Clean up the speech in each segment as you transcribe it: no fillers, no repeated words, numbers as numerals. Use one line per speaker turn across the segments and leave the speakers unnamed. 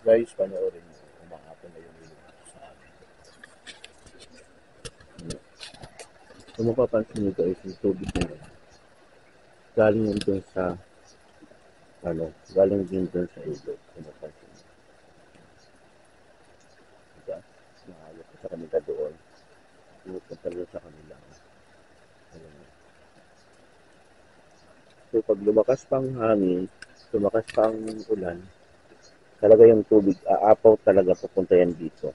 Guys, panoorin mo. Umahapon na yung ilog sa amin. Kung mapapansin nyo guys, yung tubig na yun, galing yun dun sa, galing din dun sa ilog. Kung mapapansin nyo. Diba? Nakayot ko sa kanila doon. Pupunta doon sa kanila. Ayan. So, pag lumakas pang hangin, lumakas pang ulan, talaga yung tubig, aapaw talaga papunta yan dito.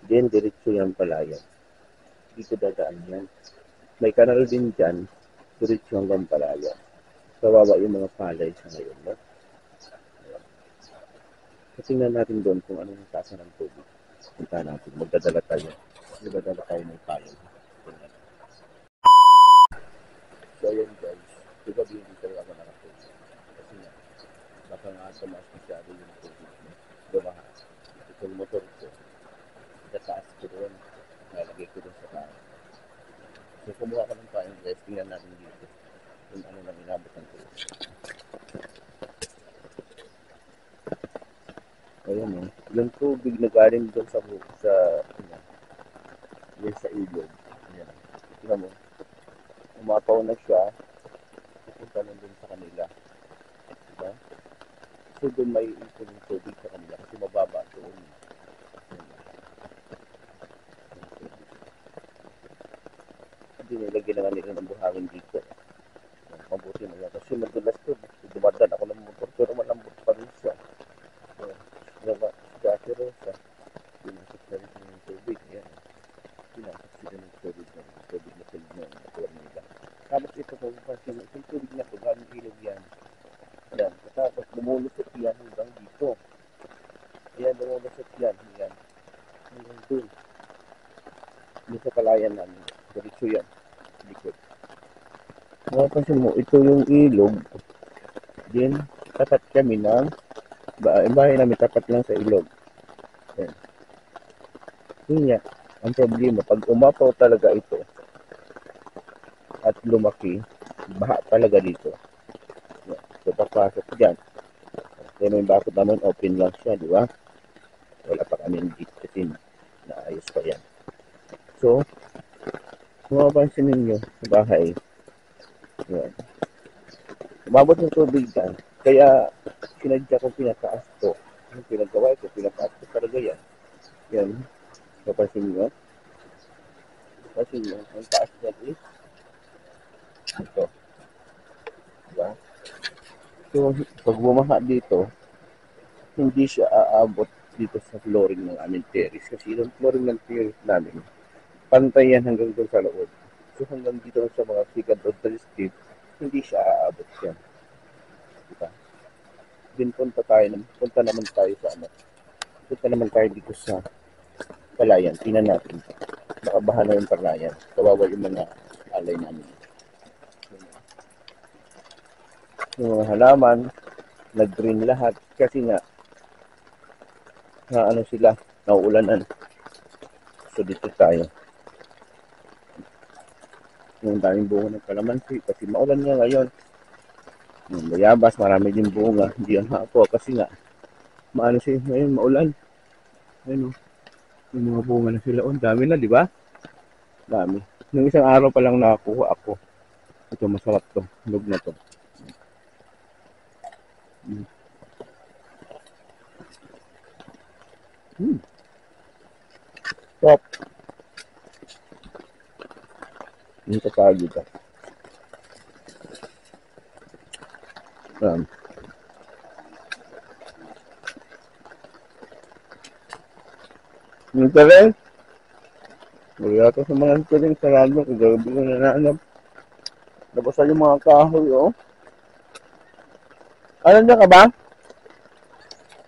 Then, diretso yan palayan. Dito dadaan yan. May kanal din dyan, diretso hanggang palayan. Kawawa yung mga palay sa ngayon, no? So, tingnan natin doon kung anong tasa ng tubig. Punta natin, magdadala tayo. Magdadala tayo ng payo. So, yun guys. Diba hindi tayo ako nakatulog? Kasi nga, baka nga tumaas masyado yung tubig. Bumaha. Ito yung motor ko. Itataas ko doon. Nalagay ko doon sa taas. So, kumuha ka ng payo guys. Tingnan natin dito. Kung ano lang inabot ng tubig. Ayan o. Yung tubig na galing doon sa yun sa ilog. Ayan. Tingnan mo. Umapaw na siya. Pupunta na doon sa kanila. Diba? So doon may ipon yung tubig sa kanila kasi mababa doon. Hindi nilagyan na nga nila ng buhangin dito. Mabuti na yan. Kasi madulas to. Dumadaan ako ng motor pero malambot pa rin siya. Diba? Kasi Rosa. Pinasok na rin yung tubig. Ayan. Pinasok sila ng tubig na tubig na tulog na natuwa nila. Tapos ito po, yung tubig na ito, galing ilog yan. Yan. Tapos lumulusot yan hanggang dito. Yan, lumulusot yan. Yan. Hanggang dun. Dito sa palayan namin. Diretso yan. Likod. Mapapansin mo, ito yung ilog. Then, tapat kami ng bahay namin tapat lang sa ilog. Yan. Yun nga. Ang problema, pag umapaw talaga ito at lumaki, baha talaga dito. Yan. So, papasok dyan. Kaya may bakod naman, open lang siya, di ba? Wala pa kami dito kasi naayos pa yan. So, kung mapapansin ninyo sa bahay, yan. Umabot ng tubig dyan. Kaya, sinadya ko pinataas to. Yung pinagawa ko, pinataas ko talaga yan. Yan. Mapapansin nyo? Mapapansin nyo, ang taas dyan is ito. Diba? So, pag bumaha dito, hindi siya aabot dito sa flooring ng aming terrace. Kasi yung flooring ng terrace namin, pantay yan hanggang doon sa loob. So, hanggang dito sa mga second or third street, hindi siya aabot yan. Diba? Then, punta naman tayo sa ano. Punta naman tayo dito sa palayan. Tingnan natin. Nakabaha na yung palayan. Kawawa yung mga alay namin. Yung mga halaman, nag-green lahat. Kasi nga, na ano sila, nauulanan. So, dito tayo. Yung daming bunga ng kalamansi. Kasi maulan nga ngayon. Yung bayabas, marami din bunga. Hindi yan hapo. Kasi nga, maano siya ngayon, maulan. Ayun o. Yung mga bunga na sila. Oh, dami na, di ba? Dami. Nung isang araw pa lang nakakuha ako. Ito, masarap to. Lug na to. Stop. Yung kasagi ka. Yung tarin. Wala ka sa mga tarin. Sarado. Kagabi ko na naanap. Nabasan yung mga kahoy, oh. Ano dyan ka ba?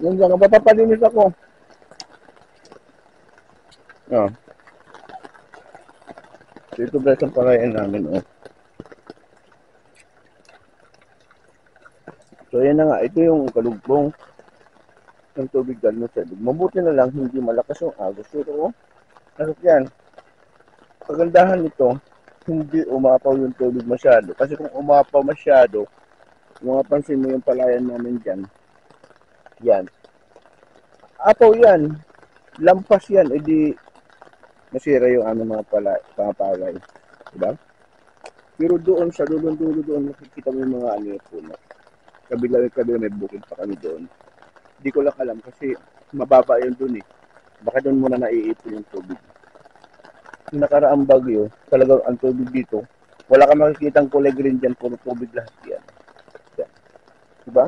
Nandiyan ka ba? Papalinis ako. Oh. Dito guys ang parayan namin, oh. So, yan na nga. Ito yung kalugbong ng tubig galing sa ilog. Mabuti na lang, hindi malakas yung agos. Pero, oh, nasot yan. Pagandahan nito, hindi umapaw yung tubig masyado. Kasi kung umapaw masyado, kung mapansin mo yung palayan namin dyan, yan. Apaw yan. Lampas yan. E di masira yung ano mga palay. Diba? Pero doon sa dulo doon, makikita mo yung mga ano yung puno. Kabila may bukid pa kami doon. Hindi ko lang alam kasi mababa yun doon eh. Baka doon muna naiipon yung tubig. Yung nakaraang bagyo, talagang ang tubig dito, wala kang makikita ang kulay green dyan, puro tubig lahat yan. Yan. Diba?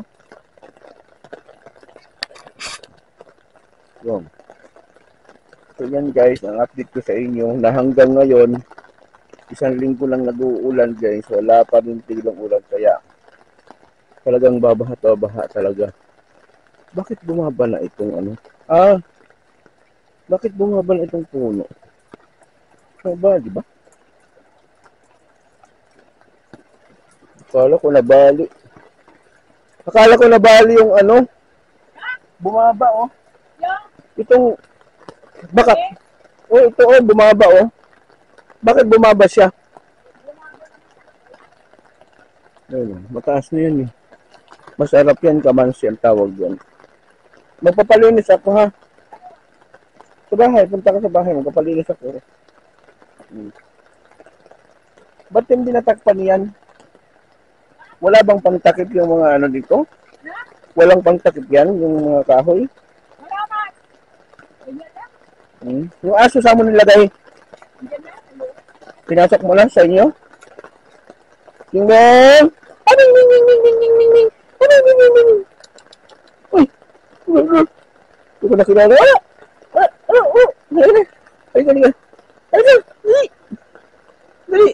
Yun. So yan guys, ang update ko sa inyo na hanggang ngayon, isang linggo lang nag-uulan guys, wala pa rin tiglang ulan kaya talagang babaha talaga. Bakit bumaba na itong ano? Bakit bumaba na itong puno? Ba, di ba? Akala ko nabali yung ano. Bumaba oh. Itong baka ito oh, bumaba oh. Bakit bumaba siya? Ayun, mataas na yun eh. Masarap yan, kamansi ang tawag yan. Magpapalinis ako ha. Sa bahay, punta ka sa bahay, magpapalinis ako. Ba't hindi natakpan yan? Wala bang pangtakip yung mga ano dito? Walang pangtakip yan, yung mga kahoy? Yung aso sa mo nilagay? Pinasok mo lang sa inyo? Yung bang! Uy! Hindi ko nakilala. Ay, dali. Dali.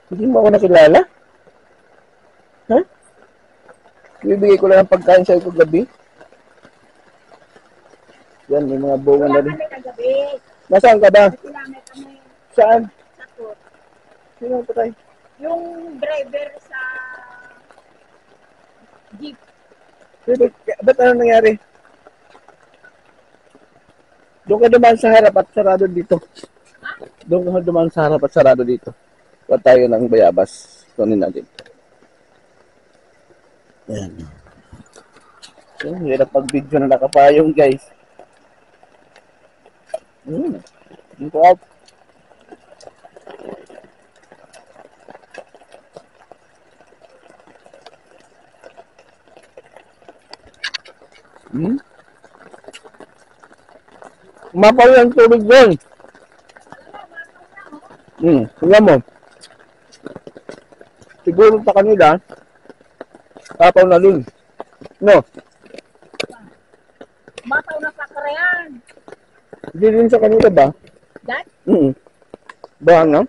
Hindi mo ako nakilala? Ha? Bibigay ko lang ng pagkain sa ito gabi. Yan, may mga bunga na rin. Nasaan ka ba? Saan? Sino ang patay?
Yung driver sa jeep.
Ba't ano nangyari? Doon ka dumaan sa harap at sarado dito. Doon ka dumaan sa harap at sarado dito. Huwag tayo ng bayabas. Tunin natin. Ayan. So, hirap pag-video na nakapayong guys. Dito out. Umapaw yung tubig doon. Tingnan mo. Siguro sa kanila, tapaw na din. No?
Mataw na sa karayan.
Hindi din sa kanila ba?
That?
Ba, no?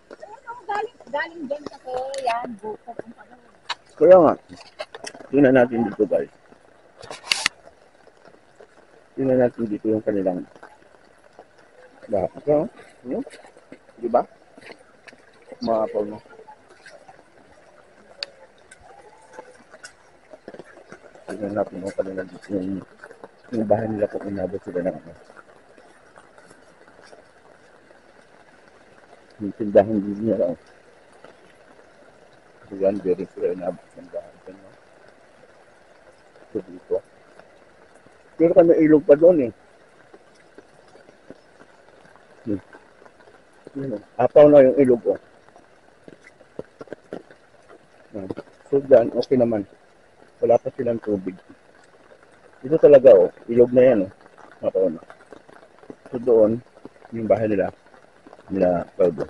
Galing din kasi yan, buko ang panahon.
Kaya nga. Tingnan natin dito guys. Tingnan natin dito yung kanilang bakit. Diba? Maapaw mo. Tingnan natin yung kanilang dito yung bahay nila kung inabot sila ng ano. Yung tindahan din niya lang. So yan, very sila inabot ng bahay. So dito. Pero kami ilog pa doon eh. Apaw na yung ilog ko. So dyan, okay naman. Wala pa silang tubig. Ito talaga oh, ilog na yan oh. Apaw na. So doon, yung bahay nila Claudio.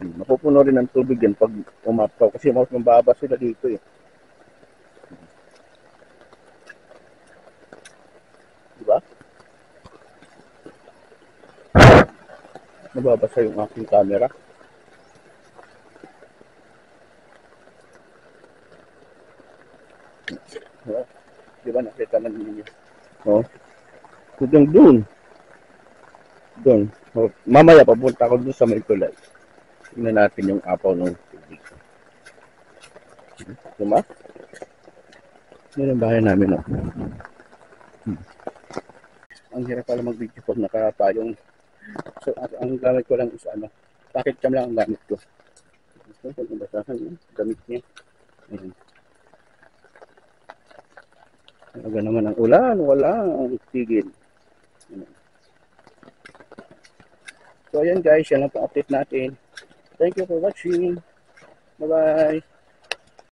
Mapupuno rin ng tubig yan pag umapaw. Kasi mas mababa sila dito eh. Diba? Nababasa yung aking camera. Diba nakita na ninyo? Oh. Doon doon. Doon. Mamaya papunta ako doon sa may tulay. Tingnan natin yung apaw ng tubig. Diba? Yan ang bahay namin. Oh. Ang hirap pala mag-video pag nakapayong. So, ang gamit ko lang is ano, pocket cam lang ang gamit ko. Gusto ko, pag nabasahan yung gamit niya. Ayan. Talaga naman ang ulan, wala ang tigil. So ayan guys, yan ang update natin. Thank you for watching. Bye bye.